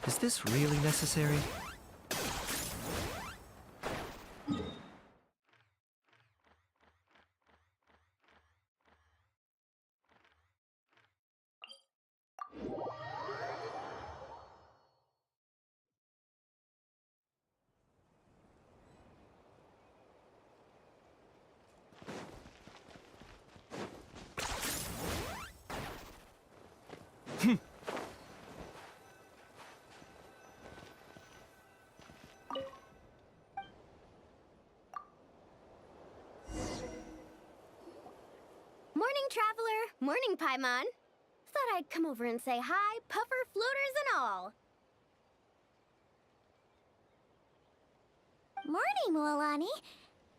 Is this really necessary? Morning, Traveler. Morning, Paimon. Thought I'd come over and say hi, puffer, floaters, and all. Morning, Mualani.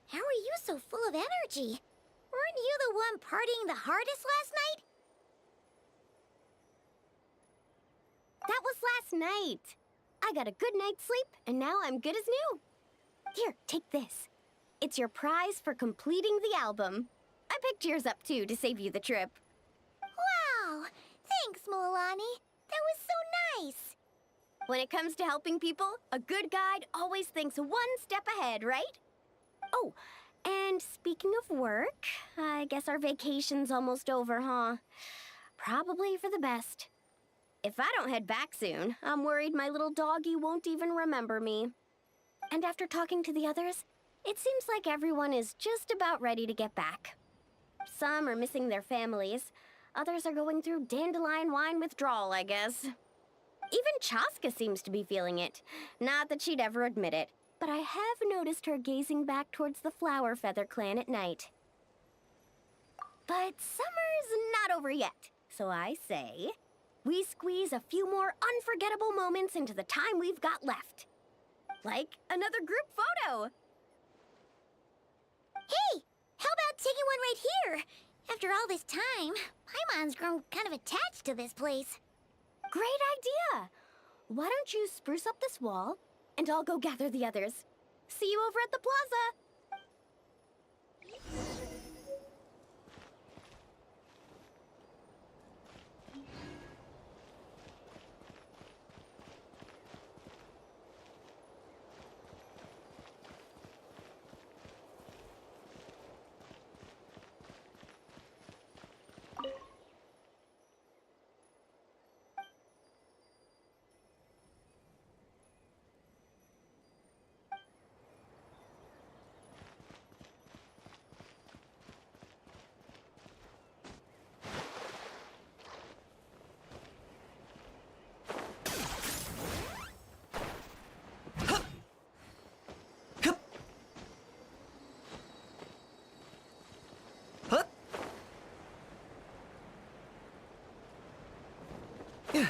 How are you so full of energy? Weren't you the one partying the hardest last night? That was last night. I got a good night's sleep, and now I'm good as new. Here, take this. It's your prize for completing the album. I picked yours up, too, to save you the trip. Wow! Thanks, Mualani. That was so nice. When it comes to helping people, a good guide always thinks one step ahead, right? Oh, and speaking of work, I guess our vacation's almost over, huh? Probably for the best. If I don't head back soon, I'm worried my little doggy won't even remember me. And after talking to the others, it seems like everyone is just about ready to get back. Some are missing their families. Others are going through dandelion wine withdrawal, I guess. Even Chaska seems to be feeling it. Not that she'd ever admit it, but I have noticed her gazing back towards the Flower Feather clan at night. But summer's not over yet, so I say, we squeeze a few more unforgettable moments into the time we've got left. Like another group photo. Hey, how about taking one right here? After all this time, Paimon's grown kind of attached to this place. Great idea! Why don't you spruce up this wall, and I'll go gather the others. See you over at the plaza! Huh? Yeah.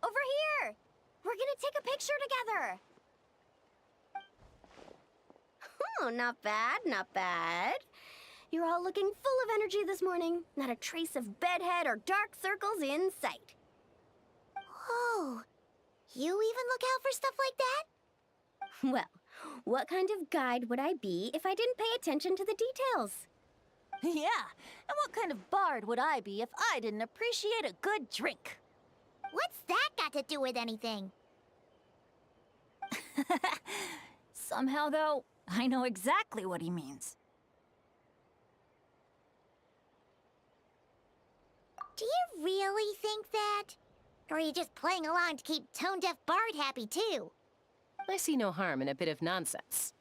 over here! We're gonna take a picture together! Oh, not bad, not bad. You're all looking full of energy this morning. Not a trace of bedhead or dark circles in sight. Whoa. You even look out for stuff like that? Well, what kind of guide would I be if I didn't pay attention to the details? Yeah, and what kind of bard would I be if I didn't appreciate a good drink? What's that got to do with anything? Somehow, though, I know exactly what he means. Do you really think that? Or are you just playing along to keep tone-deaf Bard happy, too? I see no harm in a bit of nonsense.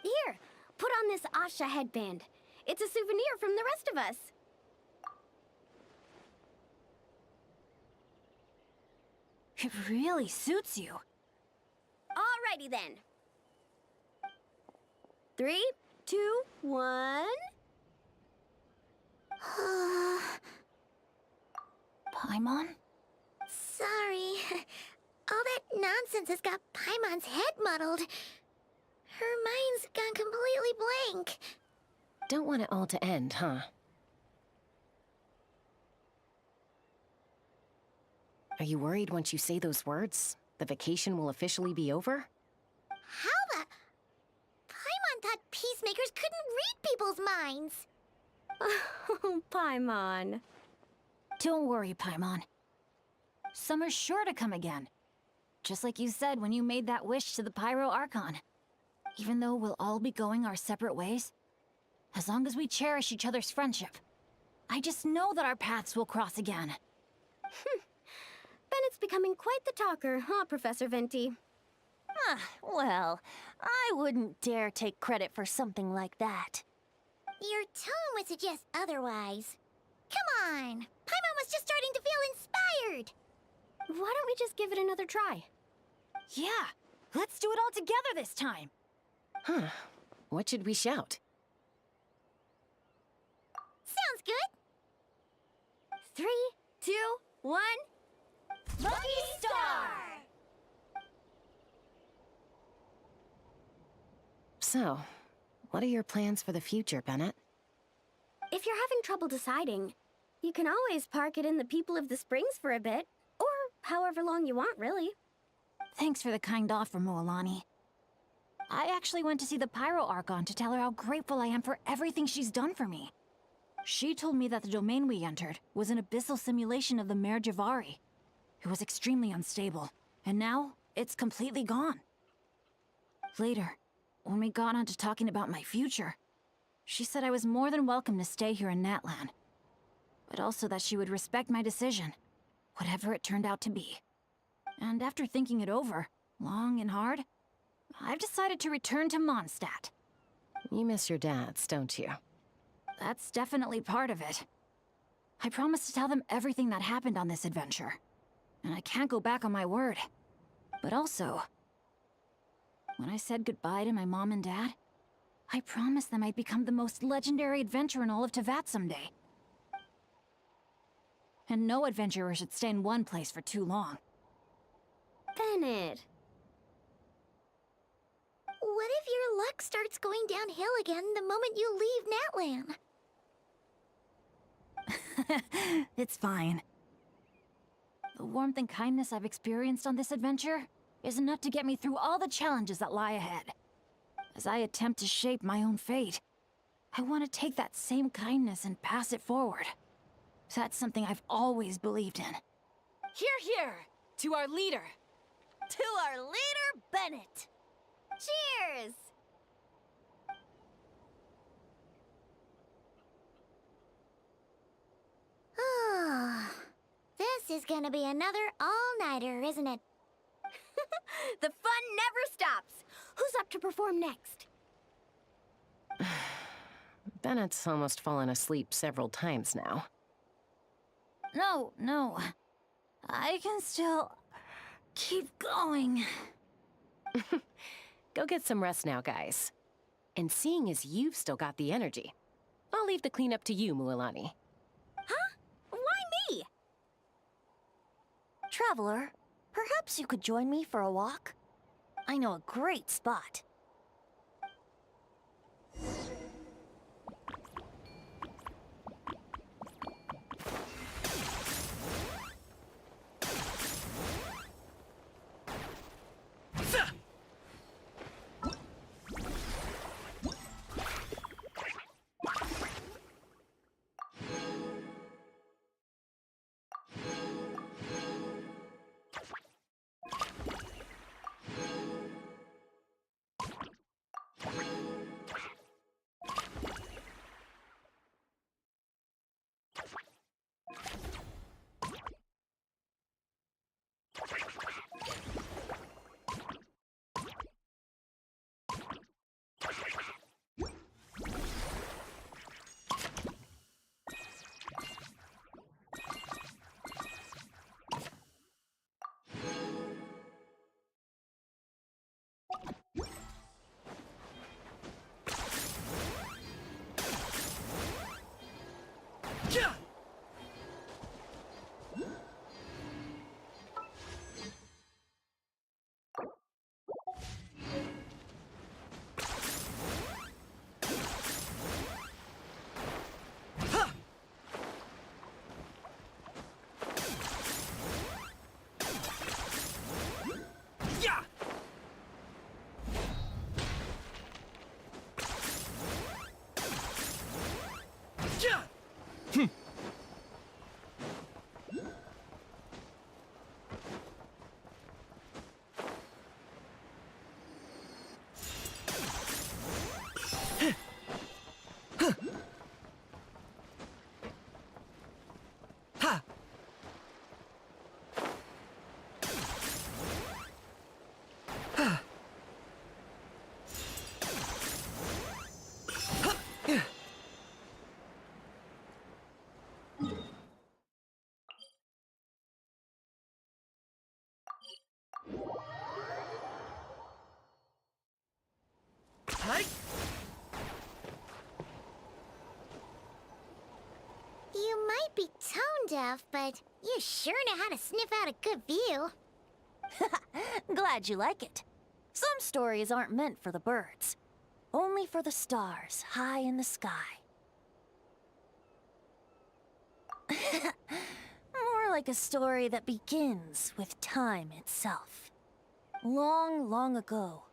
Here, put on this Asha headband. It's a souvenir from the rest of us. It really suits you. Alrighty then. 3, 2, 1. Paimon? Sorry. All that nonsense has got Paimon's head muddled. Her mind's gone completely blank. Don't want it all to end, huh? Are you worried once you say those words, the vacation will officially be over? How the... Paimon thought peacemakers couldn't read people's minds. Oh, Paimon. Don't worry, Paimon. Summer's sure to come again. Just like you said when you made that wish to the Pyro Archon. Even though we'll all be going our separate ways, as long as we cherish each other's friendship, I just know that our paths will cross again. Bennett's becoming quite the talker, huh, Professor Venti? Well, I wouldn't dare take credit for something like that. Your tone would suggest otherwise. Come on! Paimon was just starting to feel inspired! Why don't we just give it another try? Yeah, let's do it all together this time. Huh. What should we shout? Sounds good! 3, 2, 1. Lucky Star! So, what are your plans for the future, Bennett? If you're having trouble deciding, you can always park it in the People of the Springs for a bit. Or however long you want, really. Thanks for the kind offer, Moalani. I actually went to see the Pyro Archon to tell her how grateful I am for everything she's done for me. She told me that the domain we entered was an abyssal simulation of the Mare Javari. It was extremely unstable, and now it's completely gone. Later, when we got on to talking about my future, she said I was more than welcome to stay here in Natlan, but also that she would respect my decision, whatever it turned out to be. And after thinking it over, long and hard, I've decided to return to Mondstadt. You miss your dads, don't you? That's definitely part of it. I promised to tell them everything that happened on this adventure, and I can't go back on my word. But also, when I said goodbye to my mom and dad, I promised them I'd become the most legendary adventurer in all of Teyvat someday. And no adventurer should stay in one place for too long. Bennett. What if your luck starts going downhill again the moment you leave Natlan? It's fine. The warmth and kindness I've experienced on this adventure is enough to get me through all the challenges that lie ahead. As I attempt to shape my own fate, I want to take that same kindness and pass it forward. That's something I've always believed in. Hear, hear! To our leader! To our leader, Bennett! Cheers! This is gonna be another all-nighter, isn't it? The fun never stops. Who's up to perform next? Bennett's almost fallen asleep several times now. No. I can still keep going. Go get some rest now, guys. And seeing as you've still got the energy, I'll leave the cleanup to you, Mualani. Huh? Why me? Traveler, Perhaps you could join me for a walk? I know a great spot. Yeah! Yeah! Yeah! Ha! Ha! Yeah! Hi! You might be tone deaf, but you sure know how to sniff out a good view. Glad you like it. Some stories aren't meant for the birds, only for the stars high in the sky. More like a story that begins with time itself. Long, long ago,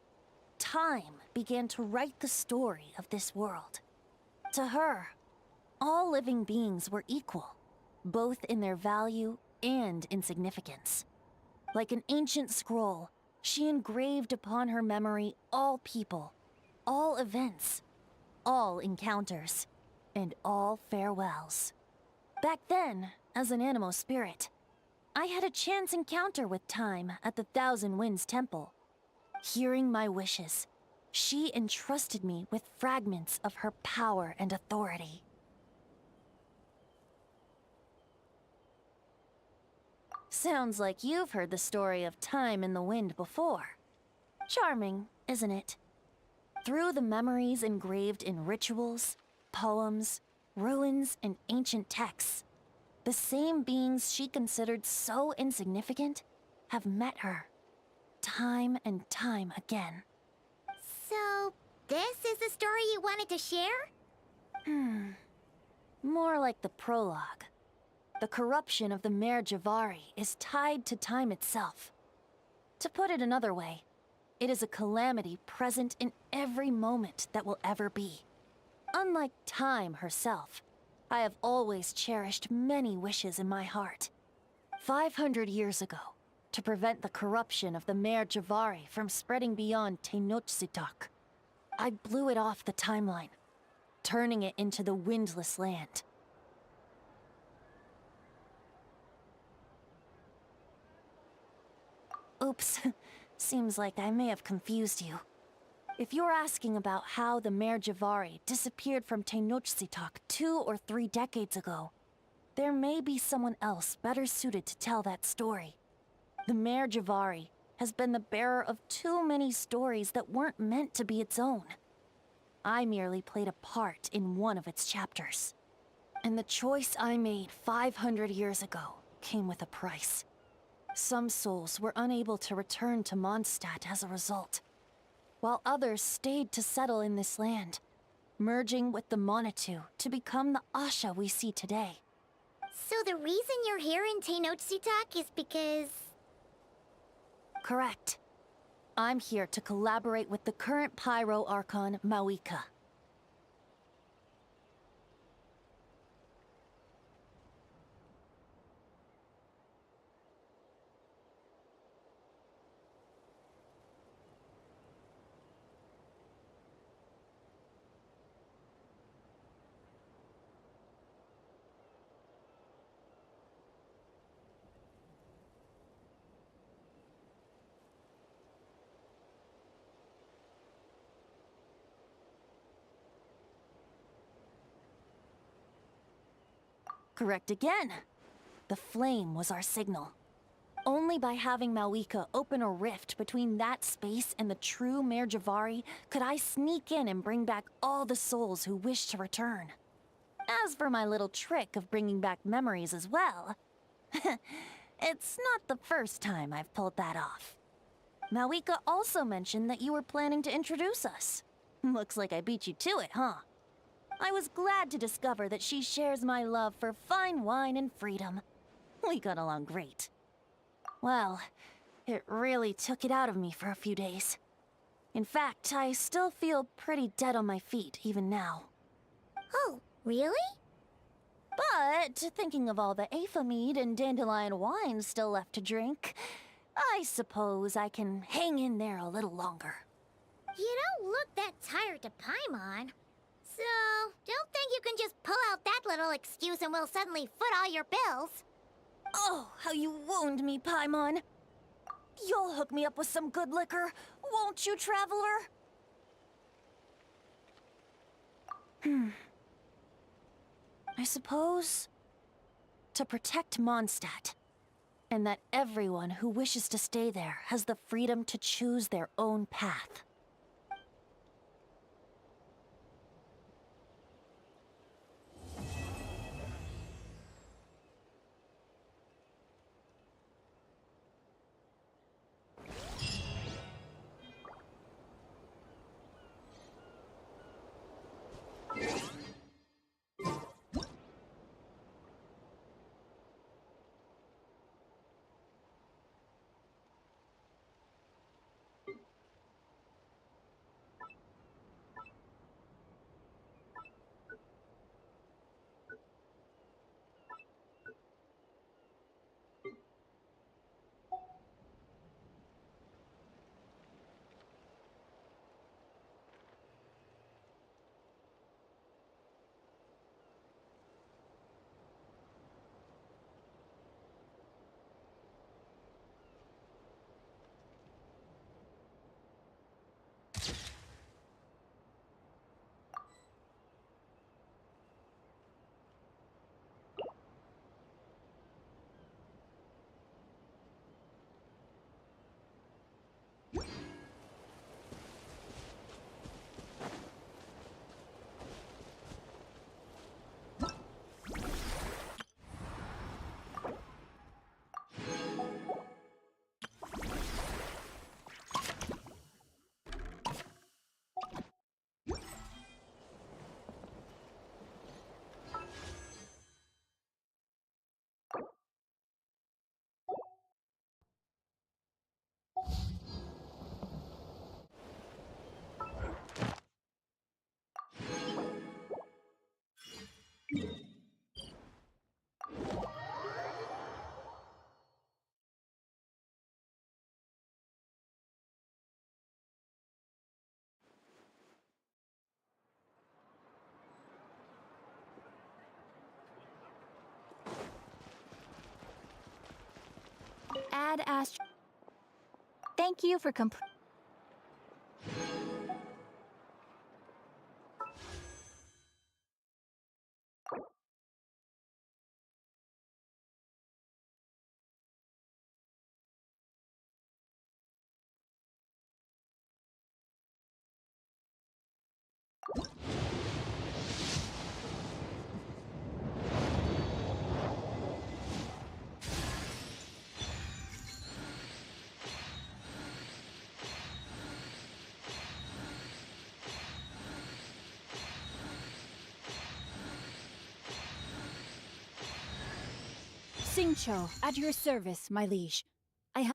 time began to write the story of this world. To her, all living beings were equal, both in their value and in significance. Like an ancient scroll, she engraved upon her memory all people, all events, all encounters, and all farewells. Back then, as an animal spirit, I had a chance encounter with time at the Thousand Winds Temple. Hearing my wishes, she entrusted me with fragments of her power and authority. Sounds like you've heard the story of time in the wind before. Charming, isn't it? Through the memories engraved in rituals, poems, ruins, and ancient texts, the same beings she considered so insignificant have met her, time and time again. So, this is the story you wanted to share? More like the prologue. The corruption of the Mare Javari is tied to time itself. To put it another way, it is a calamity present in every moment that will ever be. Unlike time herself, I have always cherished many wishes in my heart. 500 years ago, to prevent the corruption of the Mare Javari from spreading beyond Tenochtitlán, I blew it off the timeline, turning it into the Windless Land. Oops, seems like I may have confused you. If you're asking about how the Mare Javari disappeared from Tenochtitlán 2 or 3 decades ago, there may be someone else better suited to tell that story. The Mare Javari has been the bearer of too many stories that weren't meant to be its own. I merely played a part in one of its chapters. And the choice I made 500 years ago came with a price. Some souls were unable to return to Mondstadt as a result, while others stayed to settle in this land, merging with the Monitu to become the Asha we see today. So the reason you're here in Tenochtitlan is because... Correct. I'm here to collaborate with the current Pyro Archon, Mawika. Correct again. The flame was our signal. Only by having Mawika open a rift between that space and the true Mare Javari could I sneak in and bring back all the souls who wish to return. As for my little trick of bringing back memories as well, it's not the first time I've pulled that off. Mawika also mentioned that you were planning to introduce us. Looks like I beat you to it, huh? I was glad to discover that she shares my love for fine wine and freedom. We got along great. Well, it really took it out of me for a few days. In fact, I still feel pretty dead on my feet even now. Oh, really? But thinking of all the Aether mead and dandelion wine still left to drink, I suppose I can hang in there a little longer. You don't look that tired to Paimon. So, don't think you can just pull out that little excuse and we'll suddenly foot all your bills. Oh, how you wound me, Paimon. You'll hook me up with some good liquor, won't you, traveler? I suppose to protect Mondstadt, and that everyone who wishes to stay there has the freedom to choose their own path. Ad Ast. Thank you for Xingqiu, at your service, my liege. I ha-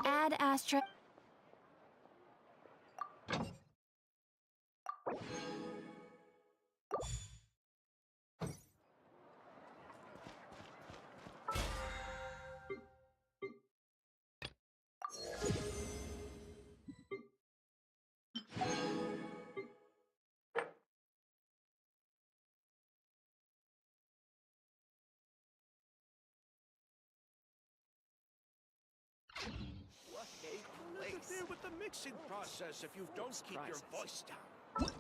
Ad Astra. What a place. Interfere with the mixing process if you don't keep your voice down.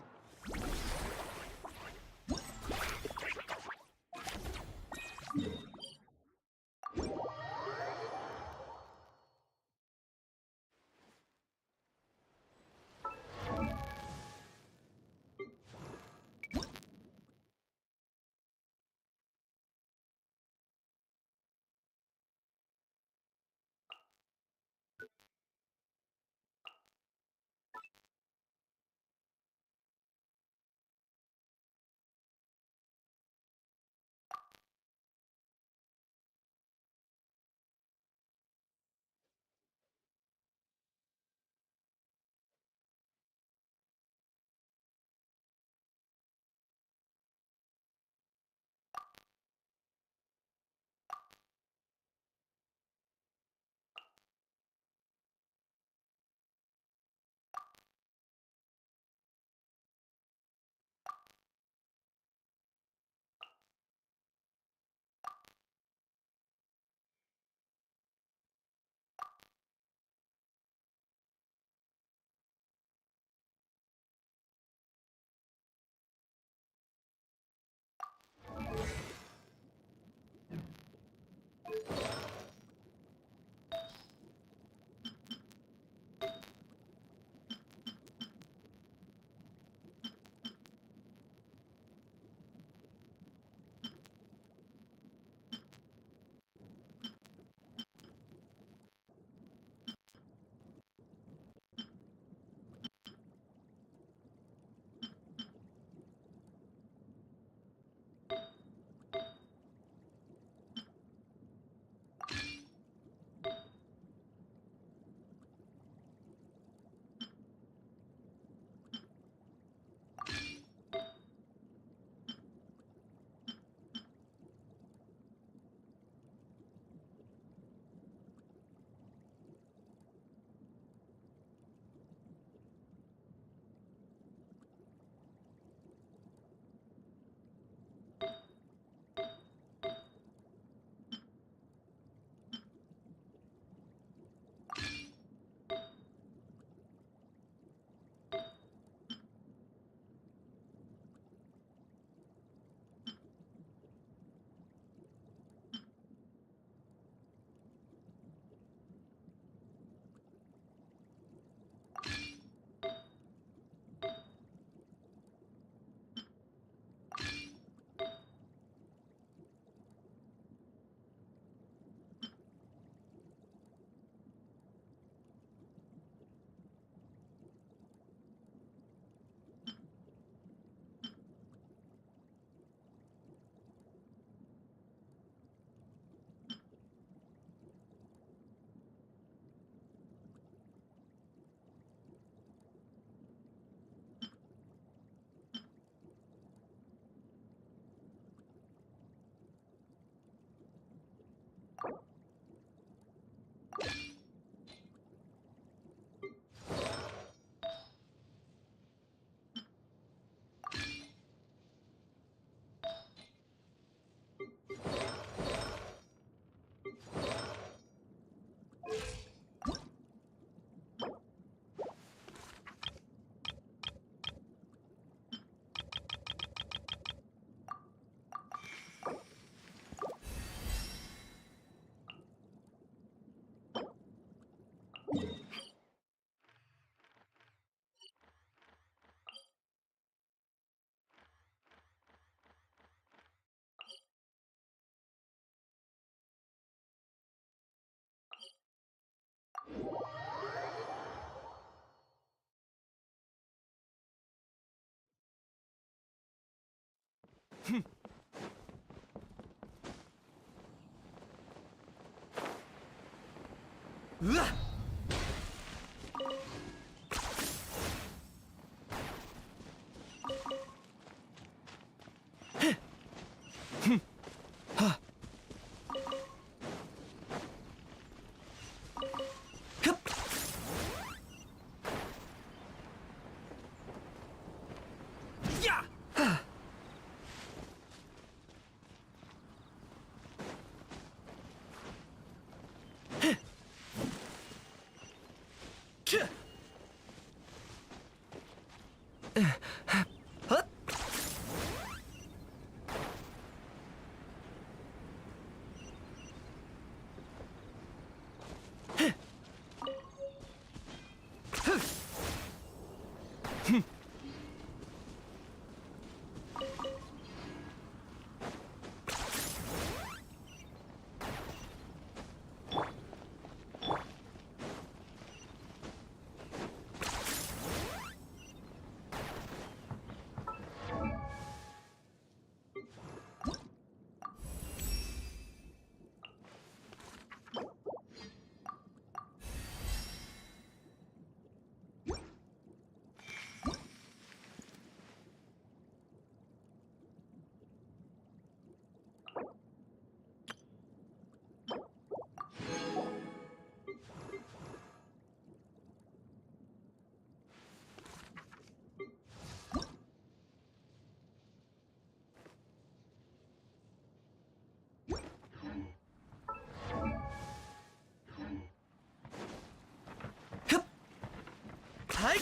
Hi.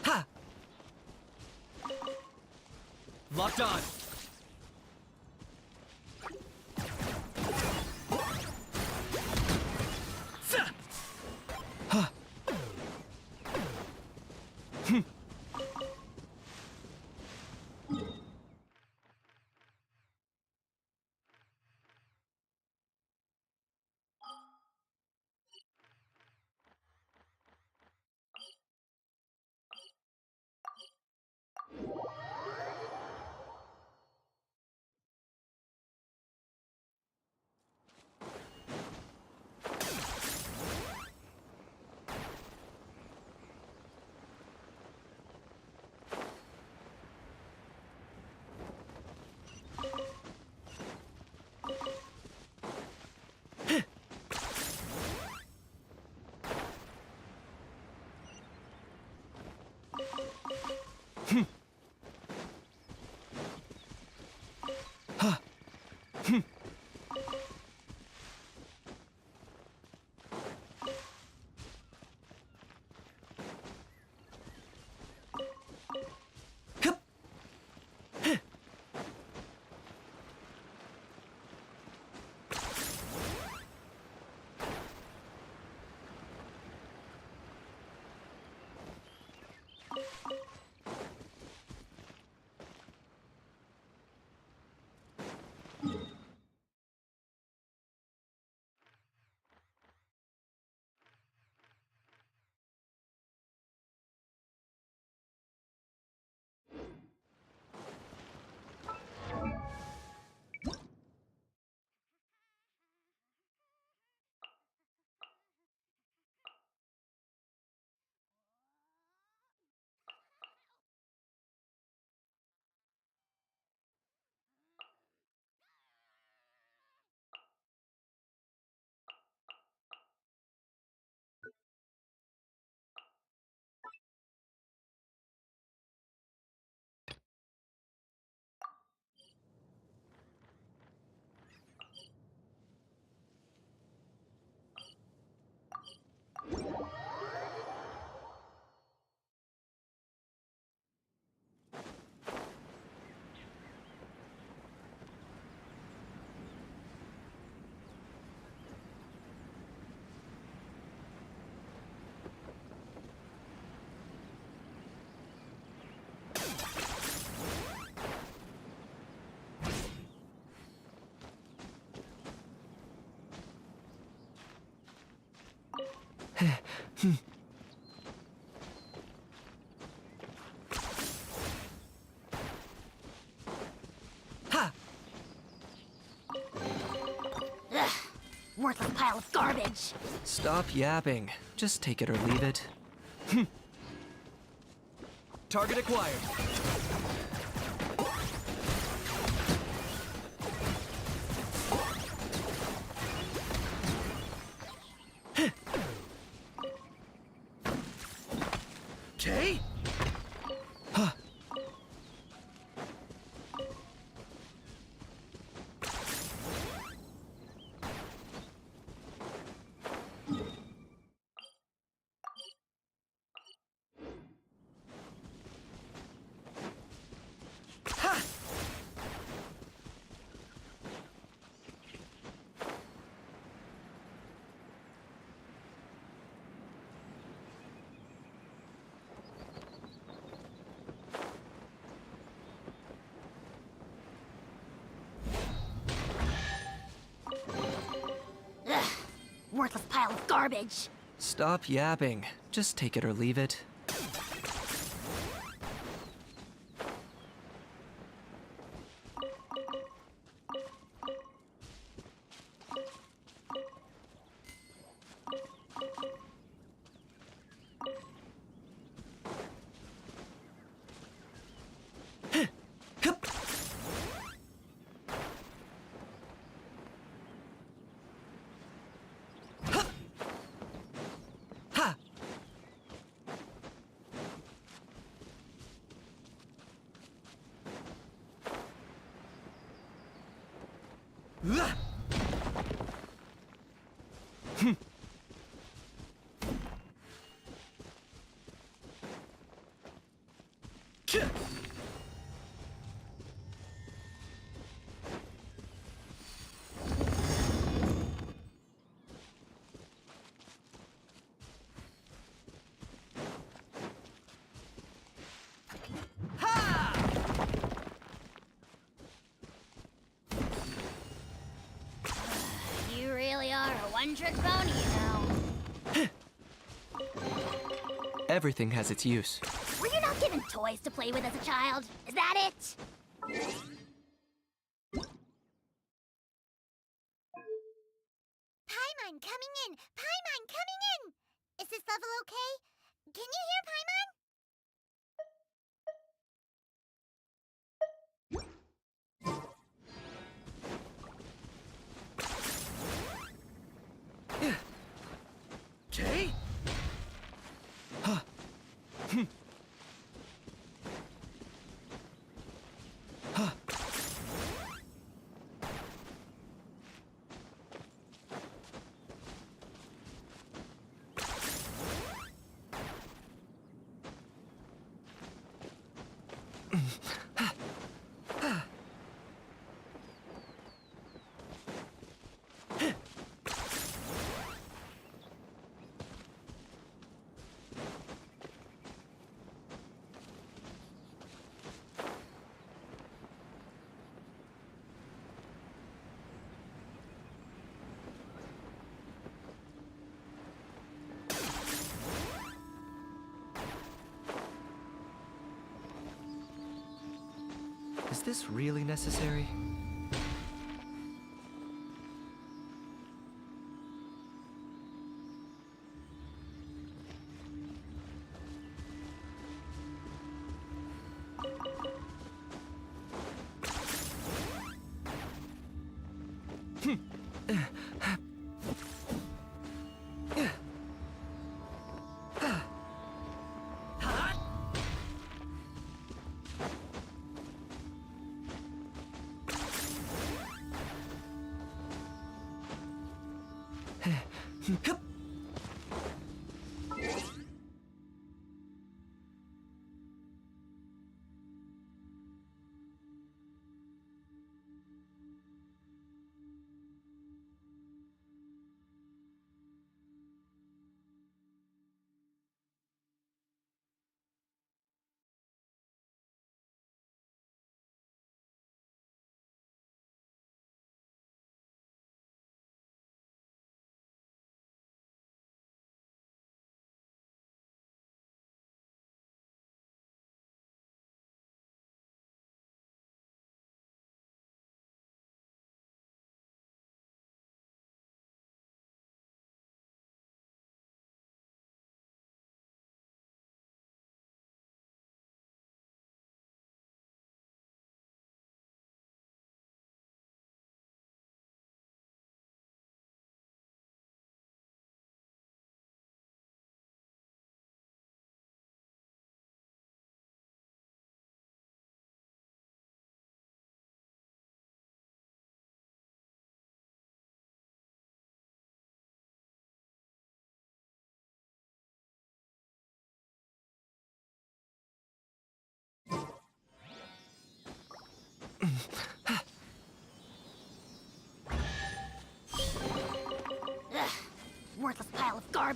Ha. Locked on. garbage! Stop yapping. Just take it or leave it. Target acquired. Okay. Huh. Ha! Ugh, worthless pile of garbage. Stop yapping. Just take it or leave it. Hup. Hup. Ha. Uah. Hm. You really are a one-trick pony, you know. Everything has its use. Were you not given toys to play with as a child? Is that it? Paimon coming in! Paimon coming in! Is this level okay? Can you hear Paimon? Okay. Huh. Huh. Is this really necessary?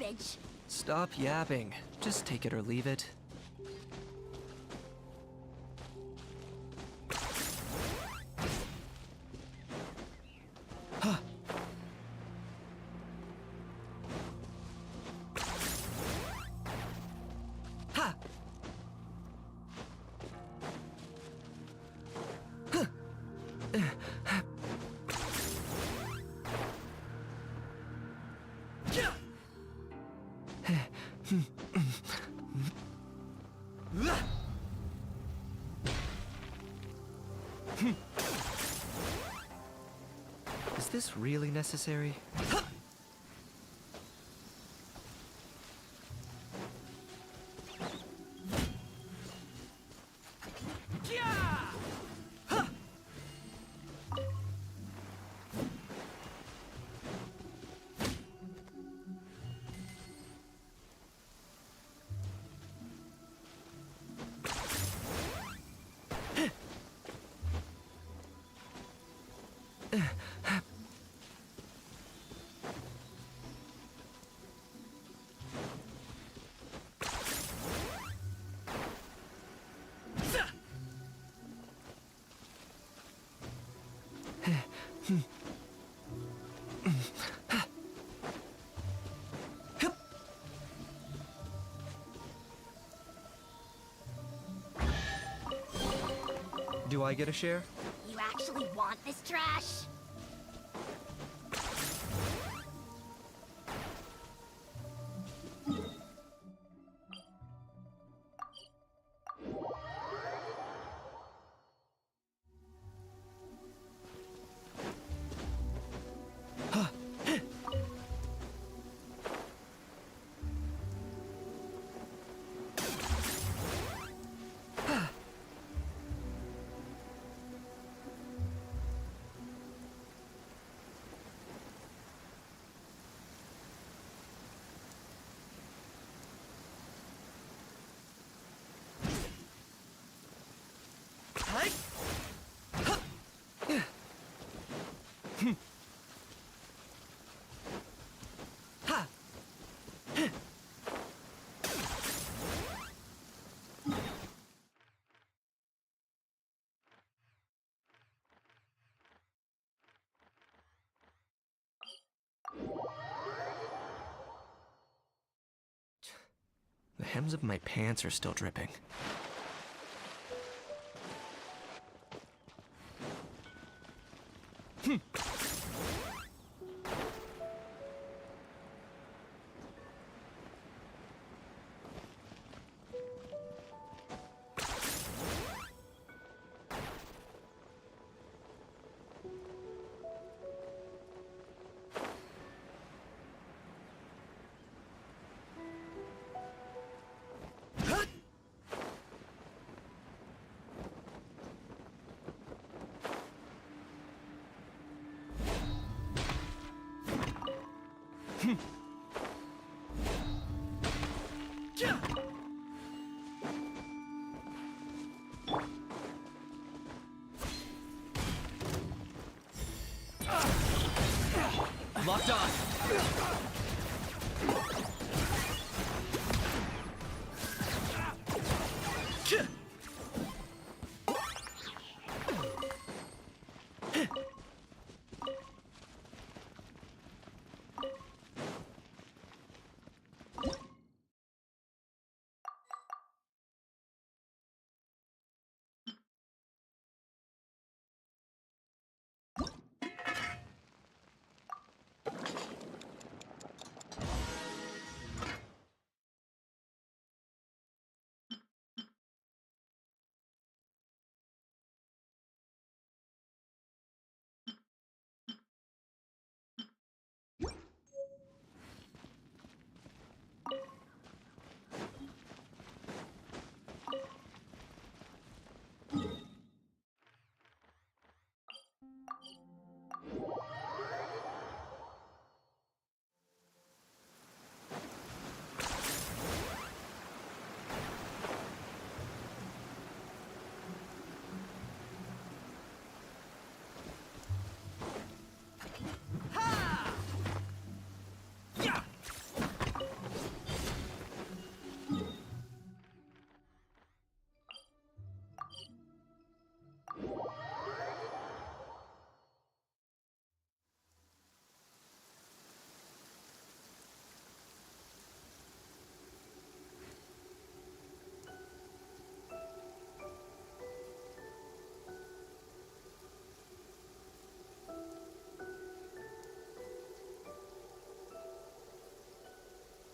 garbage. Stop yapping. Just take it or leave it. Huh. Ha! Is this really necessary? Do I get a share? You actually want this trash? The hems of my pants are still dripping.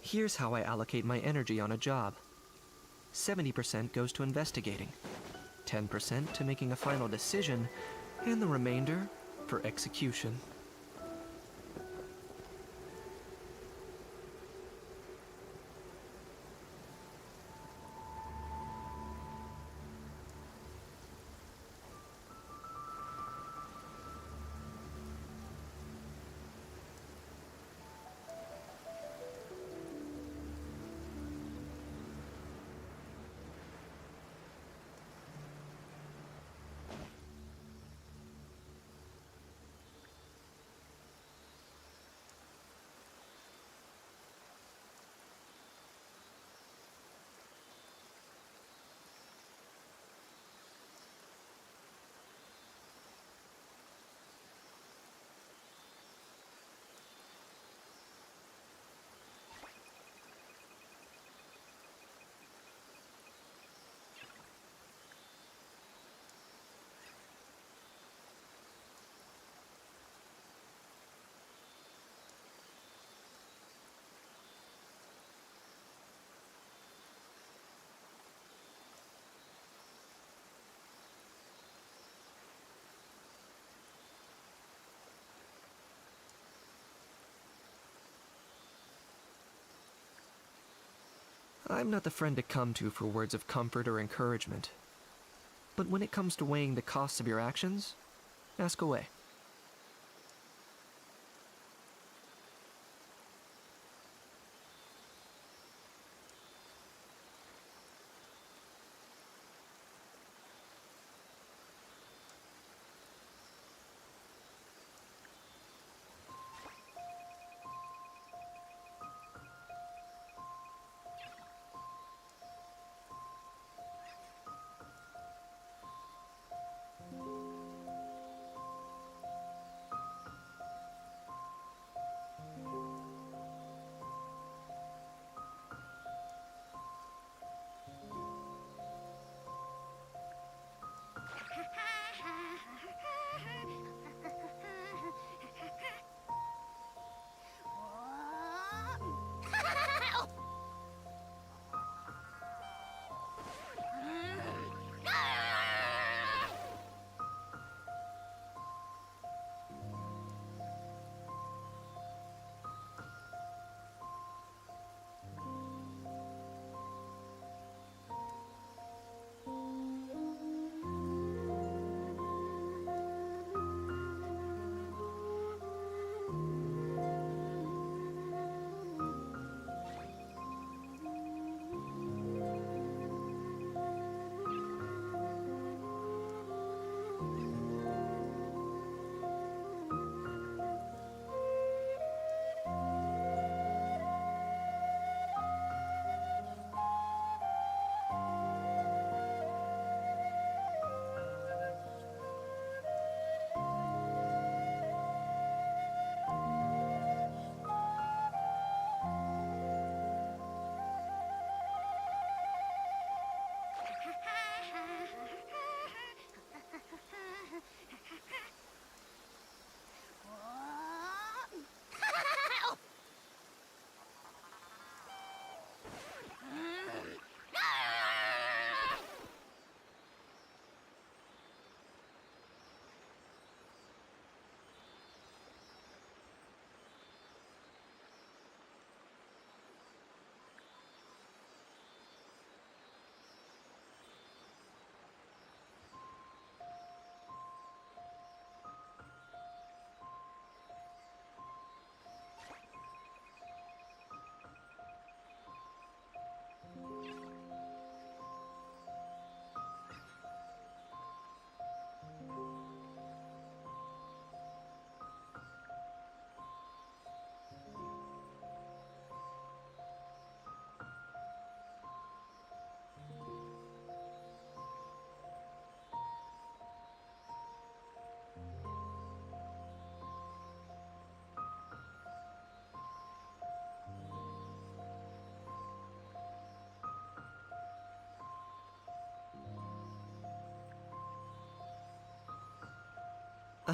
Here's how I allocate my energy on a job. 70% goes to investigating, 10% to making a final decision, and the remainder for execution. I'm not the friend to come to for words of comfort or encouragement. But when it comes to weighing the costs of your actions, ask away.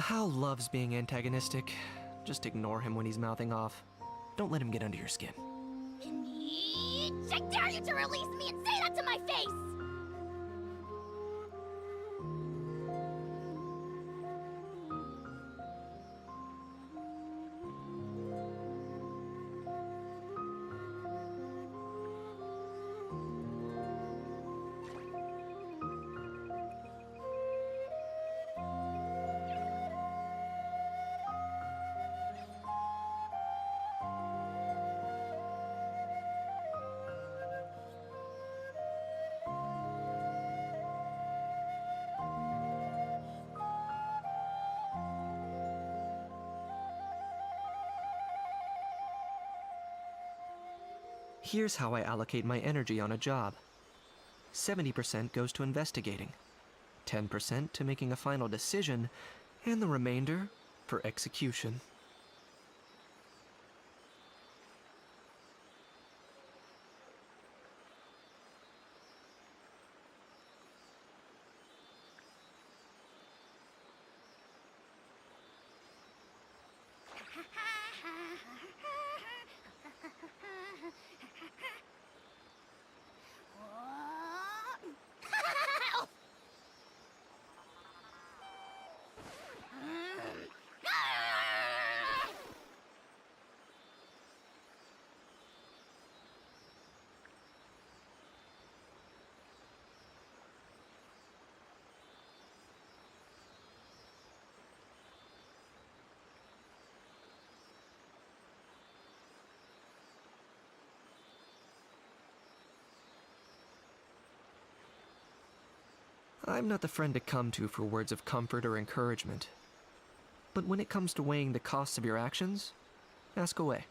Hal loves being antagonistic. Just ignore him when he's mouthing off. Don't let him get under your skin. Can I dare you to release me and say that to my face! Here's how I allocate my energy on a job. 70% goes to investigating, 10% to making a final decision, and the remainder for execution. I'm not the friend to come to for words of comfort or encouragement. But when it comes to weighing the costs of your actions, ask away.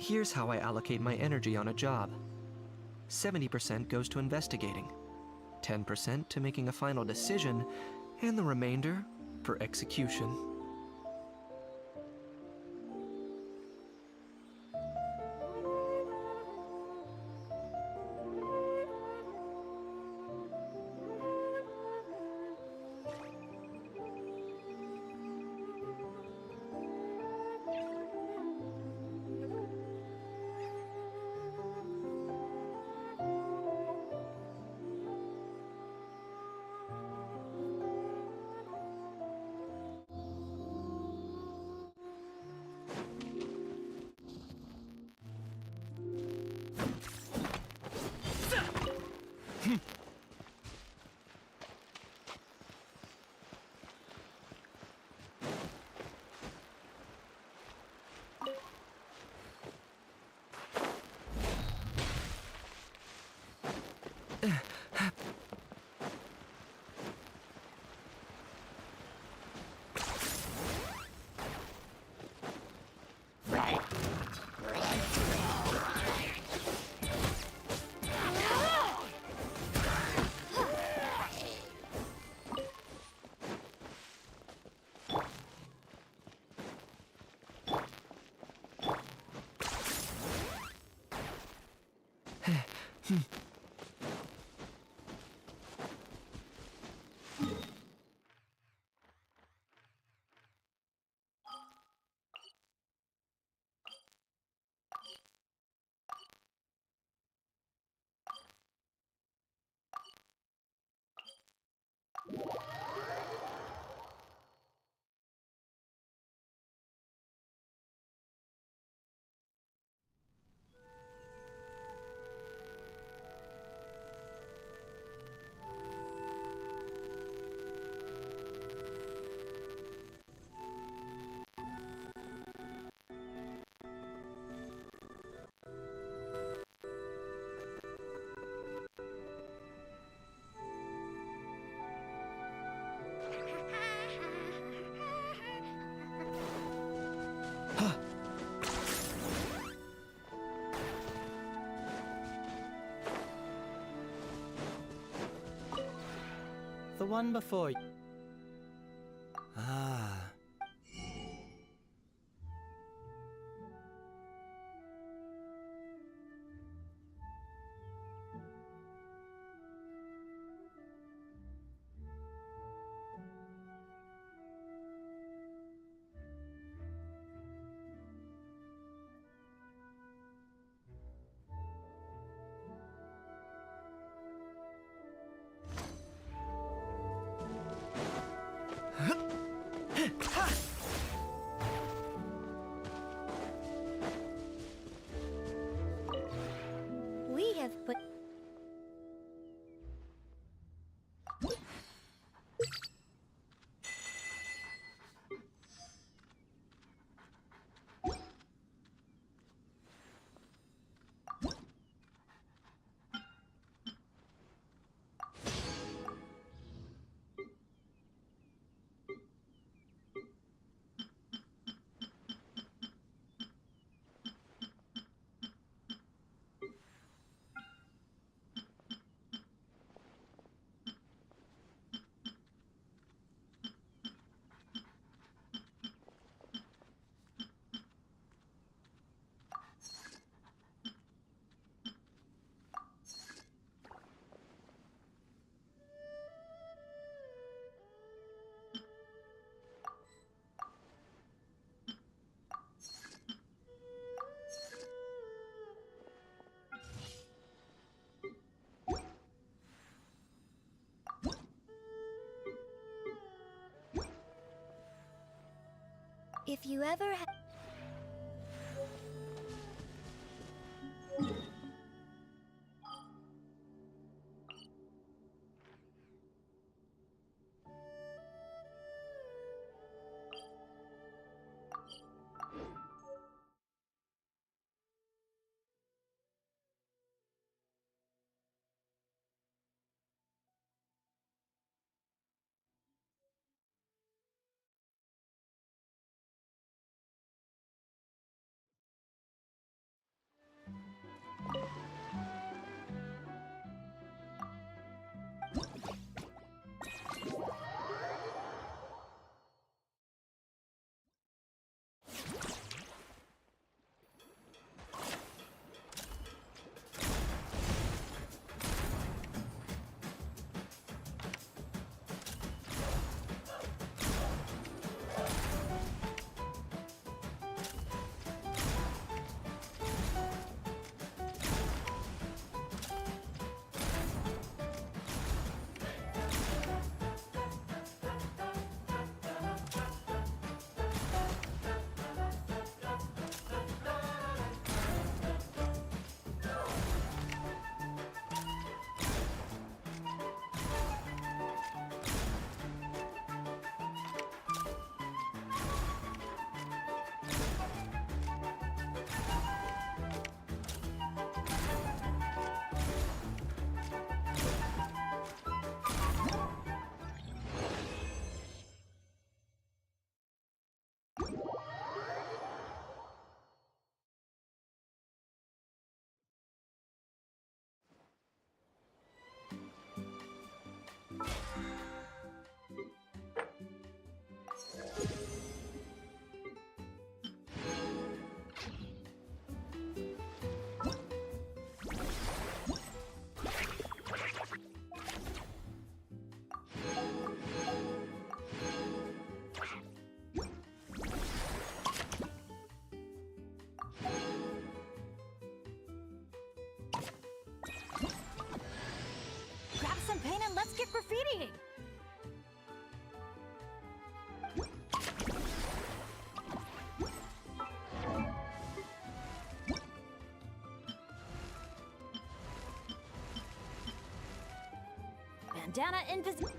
Here's how I allocate my energy on a job. 70% goes to investigating, 10% to making a final decision, and the remainder for execution. The one before you. Ah. We have put... If you ever ha- Grab some paint and let's get graffitiing! Bandana invisible.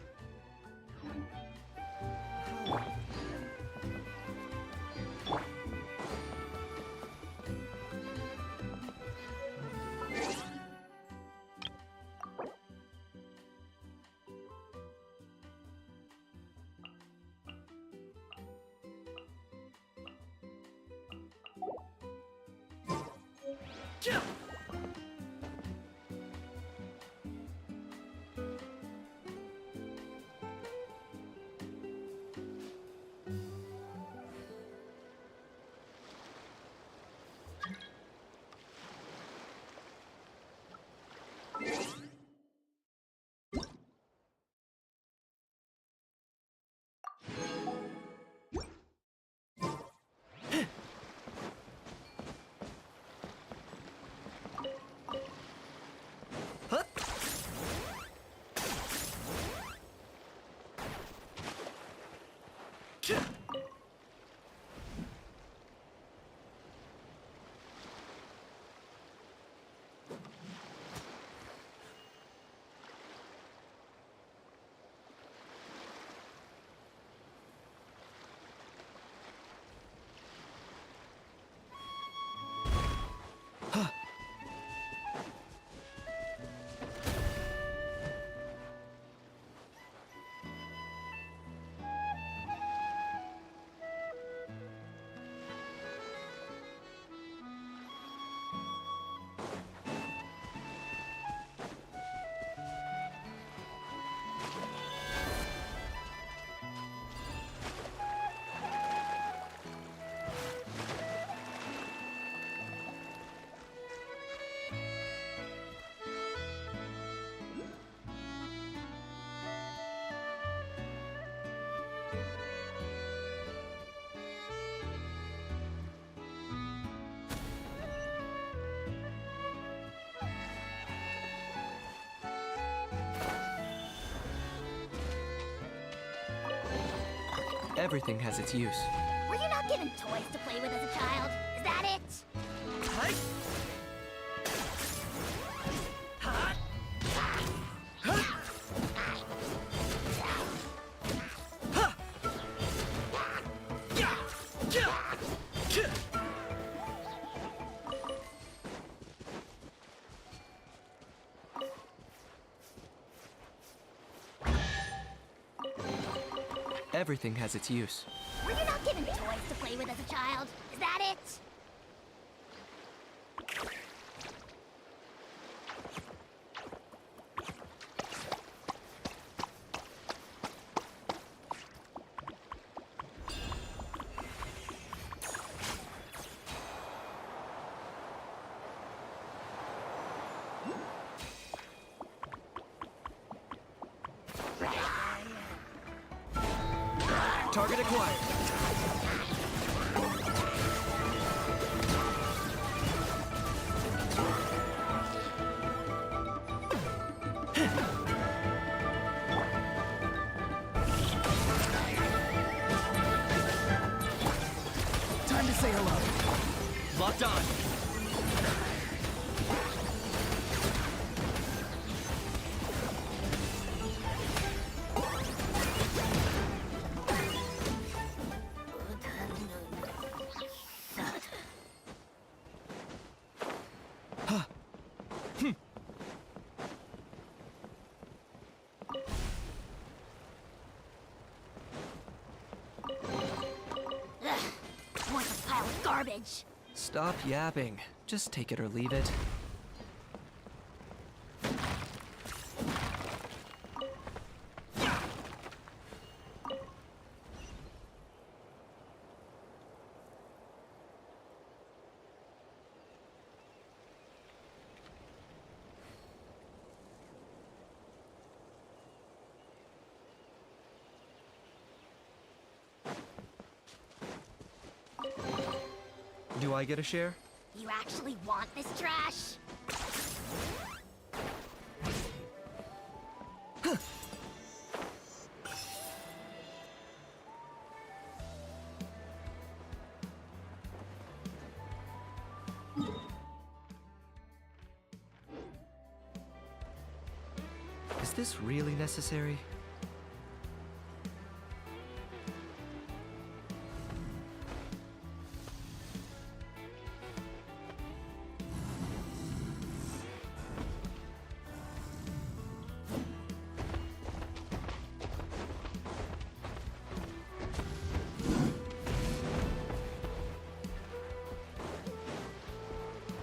Everything has its use. Were you not given toys to play with as a child? Is that it? Everything has its use. Were you not given toys to play with as a child? Is that it? Target acquired. Time to say hello. Locked on. More of a pile of garbage. Stop yapping. Just take it or leave it. Do I get a share? You actually want this trash? Is this really necessary?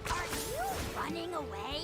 Are you running away?